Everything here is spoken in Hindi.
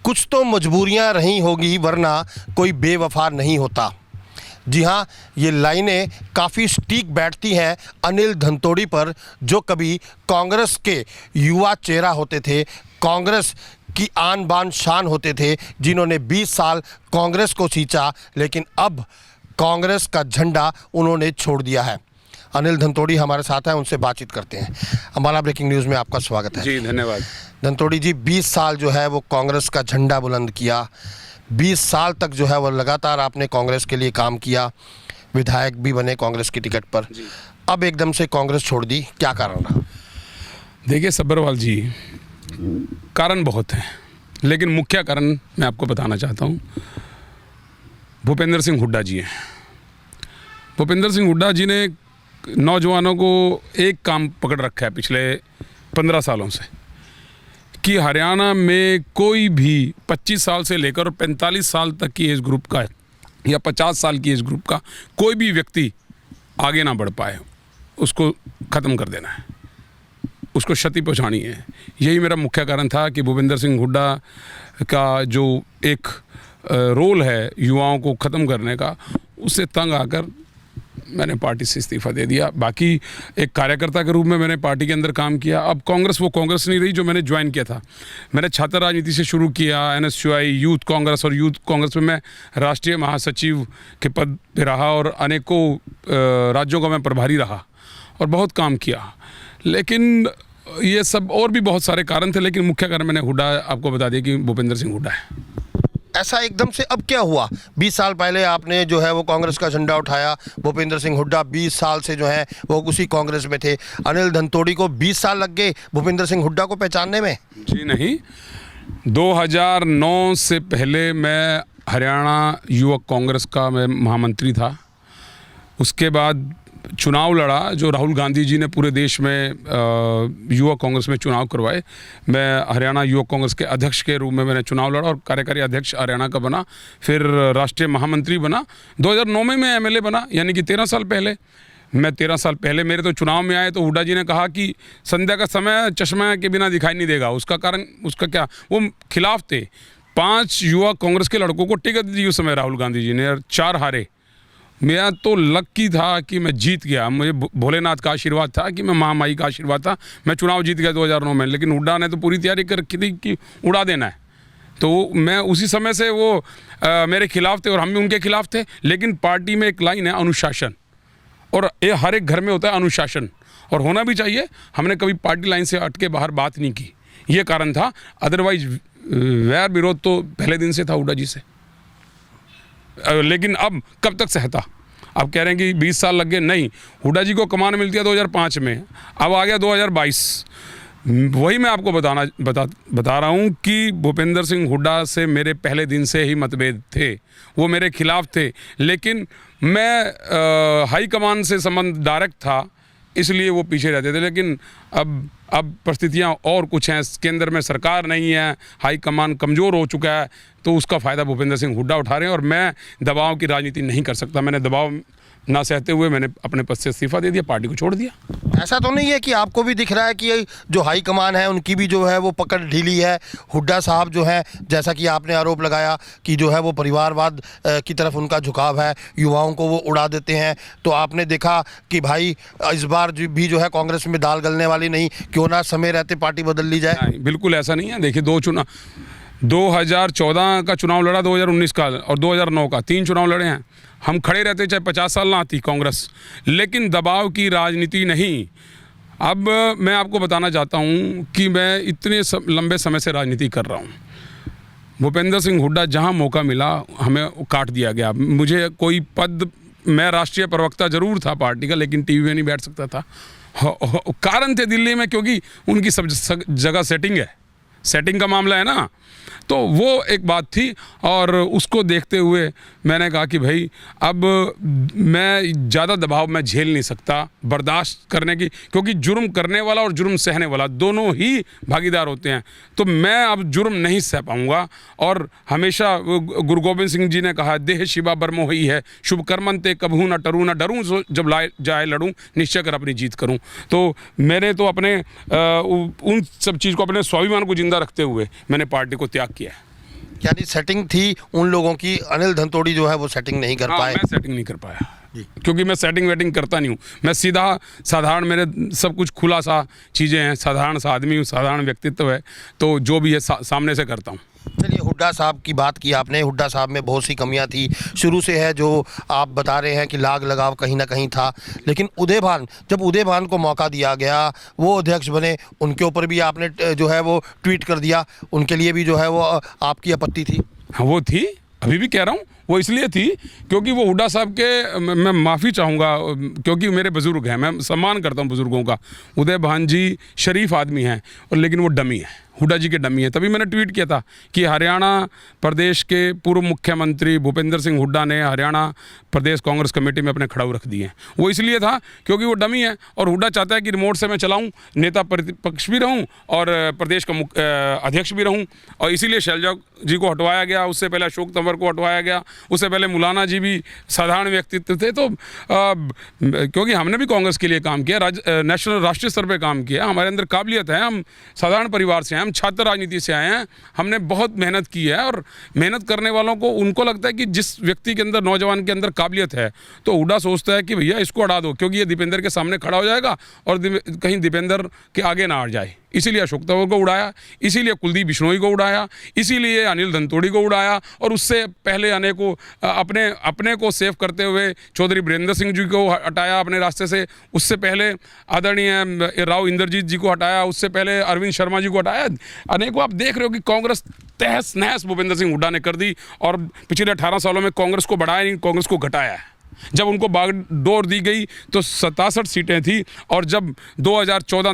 कुछ तो मजबूरियां रही होगी वरना कोई बेवफा नहीं होता। जी हाँ, ये लाइनें काफ़ी सटीक बैठती हैं अनिल धनतोड़ी पर, जो कभी कांग्रेस के युवा चेहरा होते थे, कांग्रेस की आन बान शान होते थे, जिन्होंने 20 साल कांग्रेस को सींचा, लेकिन अब कांग्रेस का झंडा उन्होंने छोड़ दिया है। अनिल धनतोड़ी हमारे साथ हैं, उनसे बातचीत करते हैं। हमारा ब्रेकिंग न्यूज़ में आपका स्वागत है। जी धन्यवाद। धनतोड़ी जी, 20 साल जो है वो कांग्रेस का झंडा बुलंद किया, 20 साल तक जो है वो लगातार आपने कांग्रेस के लिए काम किया, विधायक भी बने कांग्रेस की टिकट पर। अब एकदम से कांग्रेस छोड़ दी, क्या कारण रहा? देखिए सब्बरवाल जी, कारण बहुत हैं, लेकिन मुख्य कारण मैं आपको बताना चाहता हूँ। भूपेंद्र सिंह हुड्डा जी हैं। भूपेंद्र सिंह हुड्डा जी ने नौजवानों को एक काम पकड़ रखा है पिछले 15 सालों से, कि हरियाणा में कोई भी 25 साल से लेकर 45 साल तक की एज ग्रुप का या 50 साल की एज ग्रुप का कोई भी व्यक्ति आगे ना बढ़ पाए, उसको ख़त्म कर देना है, उसको क्षति पहुंचानी है। यही मेरा मुख्य कारण था कि भूपेंद्र सिंह हुड्डा का जो एक रोल है युवाओं को ख़त्म करने का, उससे तंग आकर मैंने पार्टी से इस्तीफ़ा दे दिया। बाकी एक कार्यकर्ता के रूप में मैंने पार्टी के अंदर काम किया। अब कांग्रेस वो कांग्रेस नहीं रही जो मैंने ज्वाइन किया था। मैंने छात्र राजनीति से शुरू किया, NSUI, यूथ कांग्रेस, और यूथ कांग्रेस में मैं राष्ट्रीय महासचिव के पद पे रहा और अनेकों राज्यों का मैं प्रभारी रहा और बहुत काम किया। लेकिन ये सब और भी बहुत सारे कारण थे, लेकिन मुख्य कारण मैंने हुड्डा आपको बता दिया कि भूपेंद्र सिंह हुड्डा है। ऐसा एकदम से अब क्या हुआ? 20 साल पहले आपने जो है वो कांग्रेस का झंडा उठाया, भूपेंद्र सिंह हुड्डा 20 साल से जो है वो उसी कांग्रेस में थे। अनिल धनतोड़ी को 20 साल लग गए भूपेंद्र सिंह हुड्डा को पहचानने में? जी नहीं, 2009 से पहले मैं हरियाणा युवक कांग्रेस का मैं महामंत्री था। उसके बाद चुनाव लड़ा जो राहुल गांधी जी ने पूरे देश में युवा कांग्रेस में चुनाव करवाए। मैं हरियाणा युवक कांग्रेस के अध्यक्ष के रूप में मैंने चुनाव लड़ा और कार्यकारी अध्यक्ष हरियाणा का बना, फिर राष्ट्रीय महामंत्री बना। 2009 में मैं MLA बना, यानी कि 13 साल पहले। मैं 13 साल पहले मेरे तो चुनाव में आए तो हुड्डा जी ने कहा कि संध्या का समय चश्मा के बिना दिखाई नहीं देगा। उसका कारण, उसका क्या, वो खिलाफ थे। 5 युवा कांग्रेस के लड़कों को टिकट दी उस समय राहुल गांधी जी ने, और 4 हारे। मेरा तो लकी था कि मैं जीत गया, मुझे भोलेनाथ का आशीर्वाद था, कि मैं महामाई का आशीर्वाद था, मैं चुनाव जीत गया 2009 में। लेकिन हुड्डा ने तो पूरी तैयारी कर रखी थी कि उड़ा देना है, तो मैं उसी समय से वो मेरे खिलाफ थे और हम भी उनके खिलाफ थे। लेकिन पार्टी में एक लाइन है, अनुशासन, और ये हर एक घर में होता है अनुशासन, और होना भी चाहिए। हमने कभी पार्टी लाइन से हट के बाहर बात नहीं की, ये कारण था। अदरवाइज वैर विरोध तो पहले दिन से था हुड्डा जी से। लेकिन अब कब तक सहता? अब कह रहे हैं कि 20 साल लग गए। नहीं, हुड्डा जी को कमान मिलती है 2005 में, अब आ गया 2022। वही मैं आपको बता रहा हूँ कि भूपेंद्र सिंह हुड्डा से मेरे पहले दिन से ही मतभेद थे, वो मेरे खिलाफ थे। लेकिन मैं हाई कमान से संबंध डायरेक्ट था, इसलिए वो पीछे रहते थे। लेकिन अब परिस्थितियाँ और कुछ हैं, केंद्र में सरकार नहीं है, हाई कमान कमज़ोर हो चुका है, तो उसका फ़ायदा भूपेंद्र सिंह हुड्डा उठा रहे हैं। और मैं दबाव की राजनीति नहीं कर सकता। मैंने दबाव ना सहते हुए मैंने अपने पद से इस्तीफ़ा दे दिया, पार्टी को छोड़ दिया। ऐसा तो नहीं है कि आपको भी दिख रहा है कि जो हाई कमान है उनकी भी जो है वो पकड़ ढीली है? हुड्डा साहब जो है, जैसा कि आपने आरोप लगाया कि जो है वो परिवारवाद की तरफ उनका झुकाव है, युवाओं को वो उड़ा देते हैं, तो आपने देखा कि भाई इस बार भी जो है कांग्रेस में दाल गलने वाली नहीं, क्यों ना समय रहते पार्टी बदल ली जाए? नहीं, बिल्कुल ऐसा नहीं है। देखिए, 2014 का चुनाव लड़ा, 2019 का और 2009 का, 3 चुनाव लड़े हैं। हम खड़े रहते चाहे 50 साल ना आती कांग्रेस, लेकिन दबाव की राजनीति नहीं। अब मैं आपको बताना चाहता हूं कि मैं इतने लंबे समय से राजनीति कर रहा हूं। भूपेंद्र सिंह हुड्डा जहां मौका मिला हमें काट दिया गया। मुझे कोई पद, मैं राष्ट्रीय प्रवक्ता जरूर था पार्टी का, लेकिन टीवी में नहीं बैठ सकता था। कारण थे दिल्ली में, क्योंकि उनकी सब जगह सेटिंग है, सेटिंग का मामला है ना, तो वो एक बात थी। और उसको देखते हुए मैंने कहा कि भाई अब मैं ज़्यादा दबाव में झेल नहीं सकता, बर्दाश्त करने की, क्योंकि जुर्म करने वाला और जुर्म सहने वाला दोनों ही भागीदार होते हैं। तो मैं अब जुर्म नहीं सह पाऊँगा। और हमेशा गुरु गोबिंद सिंह जी ने कहा, देह शिवा बरमोही है, शुभ कर्मन ते कबहू न टरूँ न डरूँ, जब लाए जाए लड़ूँ, निश्चय कर अपनी जीत करूँ। तो मैंने तो अपने उन सब चीज़ को, अपने स्वाभिमान को जिंदा रखते हुए मैंने पार्टी को त्याग किया है। यानी सेटिंग थी उन लोगों की, अनिल धनतोड़ी जो है वो सेटिंग नहीं कर हाँ, पाए। मैं सेटिंग नहीं कर पाया क्योंकि मैं सेटिंग वेटिंग करता नहीं हूँ। मैं सीधा साधारण, मेरे सब कुछ खुला सा चीज़ें हैं, साधारण सा आदमी हूँ, साधारण व्यक्तित्व है, तो जो भी है सामने से करता हूँ। चलिए, हुड्डा साहब की बात की आपने, हुड्डा साहब में बहुत सी कमियां थी शुरू से है, जो आप बता रहे हैं कि लाग लगाव कहीं ना कहीं था, लेकिन उदय भान, जब उदय भान को मौका दिया गया, वो अध्यक्ष बने, उनके ऊपर भी आपने जो है वो ट्वीट कर दिया, उनके लिए भी जो है वो आपकी आपत्ति थी। हाँ, वो थी, अभी भी कह रहा हूँ, वो इसलिए थी क्योंकि वो हुड्डा साहब के, मैं माफ़ी चाहूँगा क्योंकि मेरे बुज़ुर्ग हैं, मैं सम्मान करता हूँ बुज़ुर्गों का। उदय भान जी शरीफ आदमी हैं, और लेकिन वो डमी है, हुड्डा जी के डमी है। तभी मैंने ट्वीट किया था कि हरियाणा प्रदेश के पूर्व मुख्यमंत्री भूपेंद्र सिंह हुड्डा ने हरियाणा प्रदेश कांग्रेस कमेटी में अपने खड़ाऊ रख दिए हैं। वो इसलिए था क्योंकि वो डमी है, और हुड्डा चाहता है कि रिमोट से मैं चलाऊं, नेता प्रतिपक्ष भी रहूं और प्रदेश का अध्यक्ष भी रहूं, और इसीलिए शैलजा जी को हटवाया गया, उससे पहले अशोक तंवर को हटवाया गया, उससे पहले मौलाना जी भी साधारण व्यक्तित्व थे। तो क्योंकि हमने भी कांग्रेस के लिए काम किया, नेशनल राष्ट्रीय स्तर पर काम किया, हमारे अंदर काबिलियत है, हम साधारण परिवार से हैं, हम छात्र राजनीति से आए हैं, हमने बहुत मेहनत की है, और मेहनत करने वालों को, उनको लगता है कि जिस व्यक्ति के अंदर, नौजवान के अंदर काबिलियत है, तो हुड्डा सोचता है कि भैया इसको हटा दो, क्योंकि ये दीपेंद्र के सामने खड़ा हो जाएगा और कहीं दीपेंद्र के आगे ना हट जाए। इसीलिए अशोक तंवर को उड़ाया, इसीलिए कुलदीप बिश्नोई को उड़ाया, इसीलिए अनिल धनतोड़ी को उड़ाया, और उससे पहले अपने को सेव करते हुए चौधरी वीरेंद्र सिंह जी को हटाया अपने रास्ते से, उससे पहले आदरणीय राव इंद्रजीत जी को हटाया, उससे पहले अरविंद शर्मा जी को हटाया। अनेकों आप देख रहे हो कि कांग्रेस तहस नहस भूपेंद्र सिंह हुड्डा ने कर दी, और पिछले 18 सालों में कांग्रेस को बढ़ाया नहीं, कांग्रेस को घटाया है। जब उनको बागडोर दी गई तो 67 सीटें थी, और जब 2014 तक